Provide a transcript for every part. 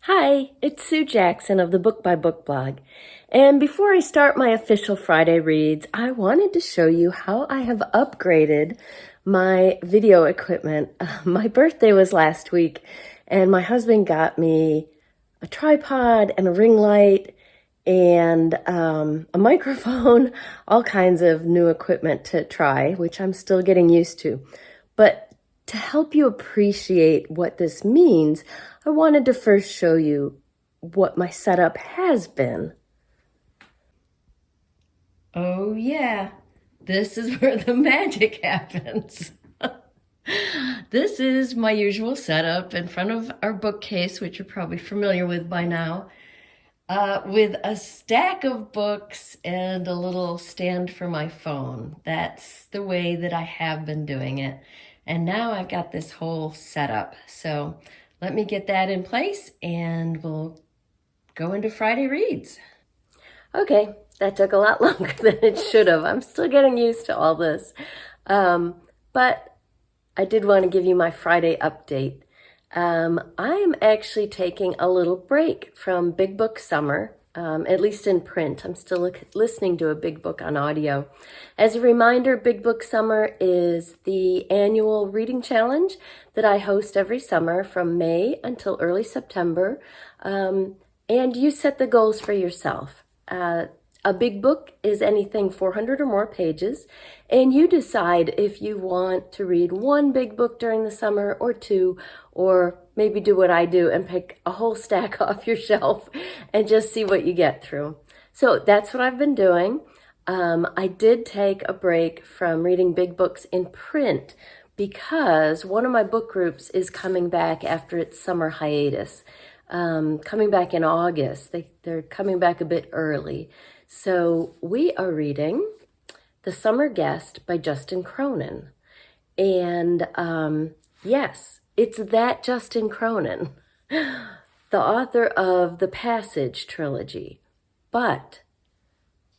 Hi, it's Sue Jackson of the Book by Book blog. And before I start my official Friday reads, I wanted to show you how I have upgraded my video equipment. My birthday was last week, and my husband got me a tripod and a ring light and a microphone, all kinds of new equipment to try, which I'm still getting used to. But to help you appreciate what this means, I wanted to first show you what my setup has been. Oh yeah, this is where the magic happens. This is my usual setup in front of our bookcase, which you're probably familiar with by now, with a stack of books and a little stand for my phone. That's the way that I have been doing it. And now I've got this whole setup. So let me get that in place and we'll go into Friday Reads. Okay, that took a lot longer than it should have. I'm still getting used to all this. But I did want to give you my Friday update. I'm actually taking a little break from Big Book Summer, at least in print. I'm still listening to a big book on audio. As a reminder, Big Book Summer is the annual reading challenge that I host every summer from May until early September. And you set the goals for yourself. A big book is anything 400 or more pages, and you decide if you want to read one big book during the summer or two, or maybe do what I do and pick a whole stack off your shelf and just see what you get through. So that's what I've been doing. I did take a break from reading big books in print because one of my book groups is coming back after its summer hiatus. Coming back in August. They're coming back a bit early. So we are reading The Summer Guest by Justin Cronin. And yes, it's that Justin Cronin, the author of the Passage trilogy. But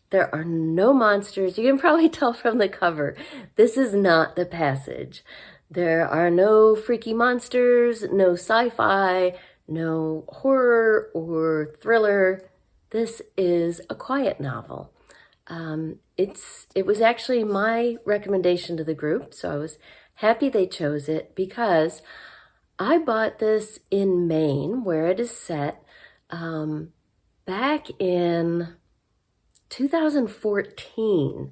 there are no monsters. You can probably tell from the cover. This is not The Passage. There are no freaky monsters, no sci-fi, no horror or thriller. This is a quiet novel. It was actually my recommendation to the group, so I was happy they chose it because I bought this in Maine, where it is set, back in 2014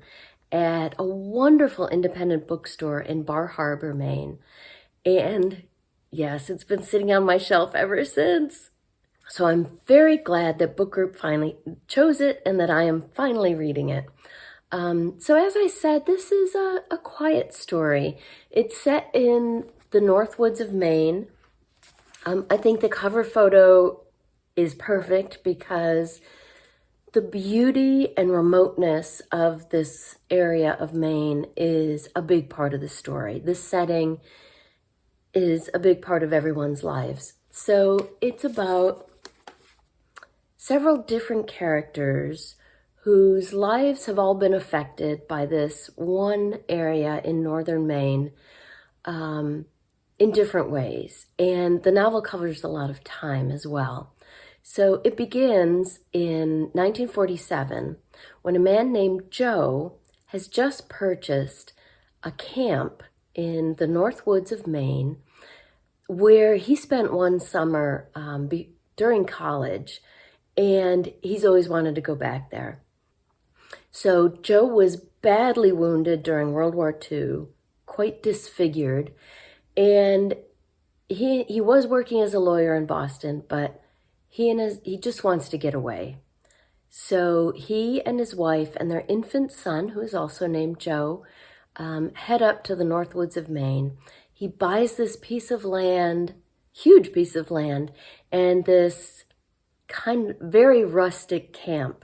at a wonderful independent bookstore in Bar Harbor, Maine. And yes, it's been sitting on my shelf ever since. So I'm very glad that book group finally chose it and that I am finally reading it. So as I said, this is a quiet story. It's set in the North Woods of Maine. I think the cover photo is perfect because the beauty and remoteness of this area of Maine is a big part of the story. The setting is a big part of everyone's lives. So it's about several different characters whose lives have all been affected by this one area in northern Maine in different ways. And the novel covers a lot of time as well. So it begins in 1947 when a man named Joe has just purchased a camp in the North Woods of Maine where he spent one summer during college, and he's always wanted to go back there. So Joe was badly wounded during World War II, quite disfigured, and he was working as a lawyer in Boston, but he just wants to get away. So he and his wife and their infant son, who is also named Joe, head up to the North Woods of Maine. He buys this piece of land, huge piece of land, and this very rustic camp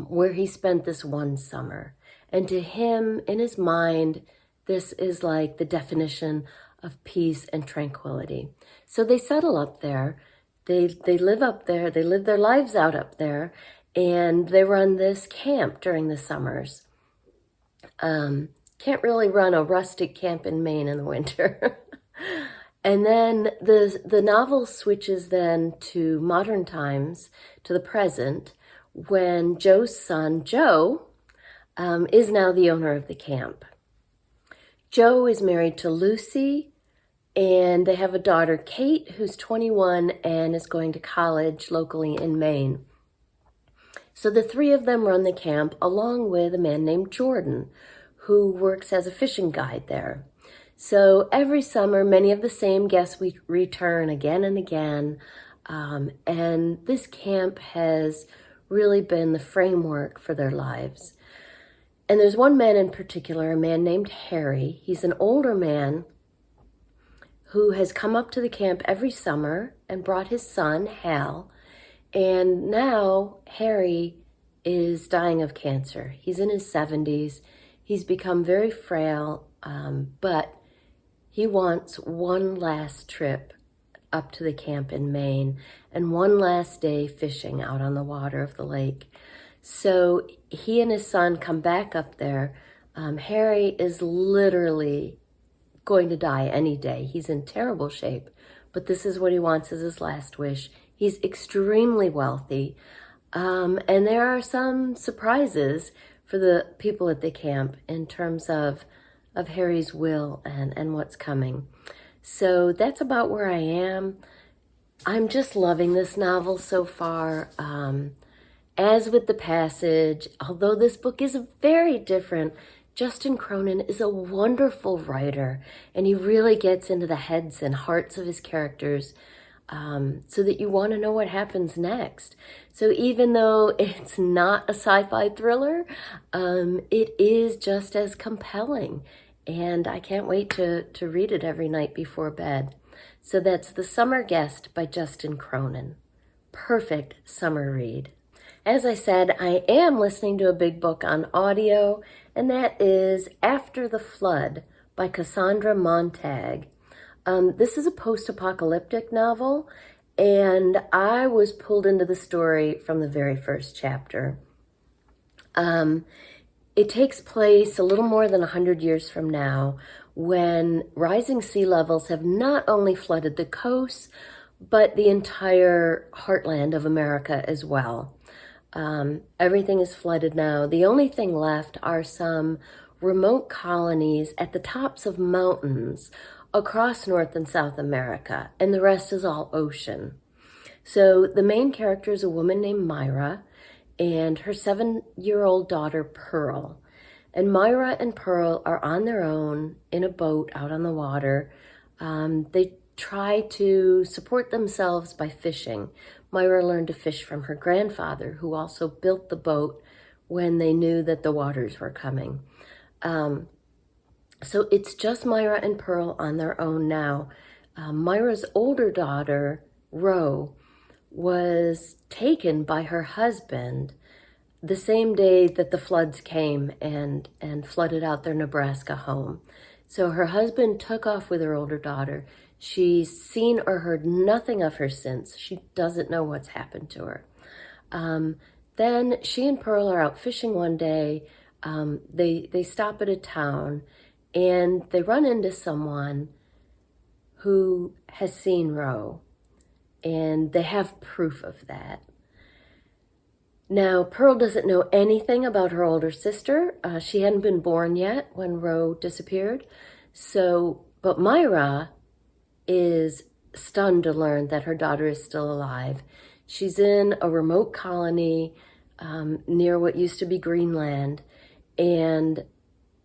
where he spent this one summer. And to him, in his mind, this is like the definition of peace and tranquility. So they settle up there. They live up there. They live their lives out up there. And they run this camp during the summers. Can't really run a rustic camp in Maine in the winter. And then the novel switches then to modern times, to the present, when Joe's son, Joe, is now the owner of the camp. Joe is married to Lucy, and they have a daughter, Kate, who's 21 and is going to college locally in Maine. So the three of them run the camp along with a man named Jordan, who works as a fishing guide there. So every summer, many of the same guests we return again and again. And this camp has really been the framework for their lives. And there's one man in particular, a man named Harry. He's an older man who has come up to the camp every summer and brought his son, Hal. And now Harry is dying of cancer. He's in his 70s. He's become very frail, but he wants one last trip up to the camp in Maine and one last day fishing out on the water of the lake. So he and his son come back up there. Harry is literally going to die any day. He's in terrible shape, but this is what he wants as his last wish. He's extremely wealthy, and there are some surprises for the people at the camp in terms of Harry's will and what's coming. So that's about where I am. I'm just loving this novel so far. As with The Passage, although this book is very different, Justin Cronin is a wonderful writer, and he really gets into the heads and hearts of his characters so that you want to know what happens next. So even though it's not a sci-fi thriller, it is just as compelling, and I can't wait to read it every night before bed. So that's The Summer Guest by Justin Cronin. Perfect summer read. As I said, I am listening to a big book on audio, and that is After the Flood by Cassandra Montag. This is a post-apocalyptic novel, and I was pulled into the story from the very first chapter. It takes place a little more than 100 years from now, when rising sea levels have not only flooded the coast, but the entire heartland of America as well. Everything is flooded now. The only thing left are some remote colonies at the tops of mountains across North and South America, and the rest is all ocean. So the main character is a woman named Myra and her 7-year-old daughter, Pearl. And Myra and Pearl are on their own in a boat out on the water. They try to support themselves by fishing. Myra learned to fish from her grandfather, who also built the boat when they knew that the waters were coming. So it's just Myra and Pearl on their own now. Myra's older daughter, Ro, was taken by her husband the same day that the floods came and flooded out their Nebraska home. So her husband took off with her older daughter. She's seen or heard nothing of her since. She doesn't know what's happened to her. Then she and Pearl are out fishing one day. They stop at a town and they run into someone who has seen Ro, and they have proof of that. Now, Pearl doesn't know anything about her older sister. She hadn't been born yet when Ro disappeared. But Myra is stunned to learn that her daughter is still alive. She's in a remote colony near what used to be Greenland, and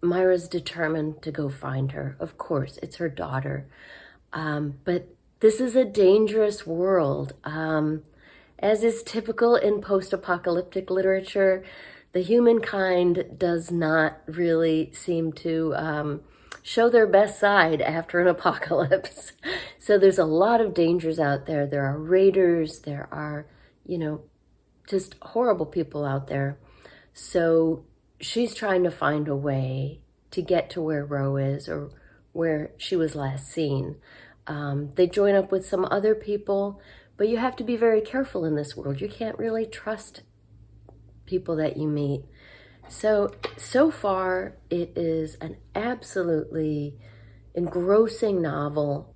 Myra's determined to go find her. Of course, it's her daughter. But this is a dangerous world. As is typical in post-apocalyptic literature, the humankind does not really seem to show their best side after an apocalypse. So there's a lot of dangers out there. There are raiders, there are, just horrible people out there. So she's trying to find a way to get to where Ro is, or where she was last seen. They join up with some other people, but you have to be very careful in this world. You can't really trust people that you meet. So far, it is an absolutely engrossing novel.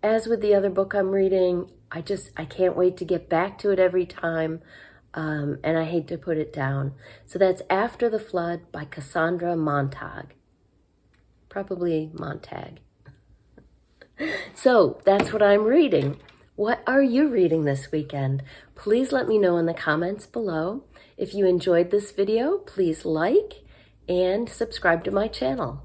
as with the other book I'm reading, I can't wait to get back to it every time. And I hate to put it down. So that's After the Flood by Cassandra Montag. Probably Montag. So that's what I'm reading. What are you reading this weekend? Please let me know in the comments below. If you enjoyed this video, please like and subscribe to my channel.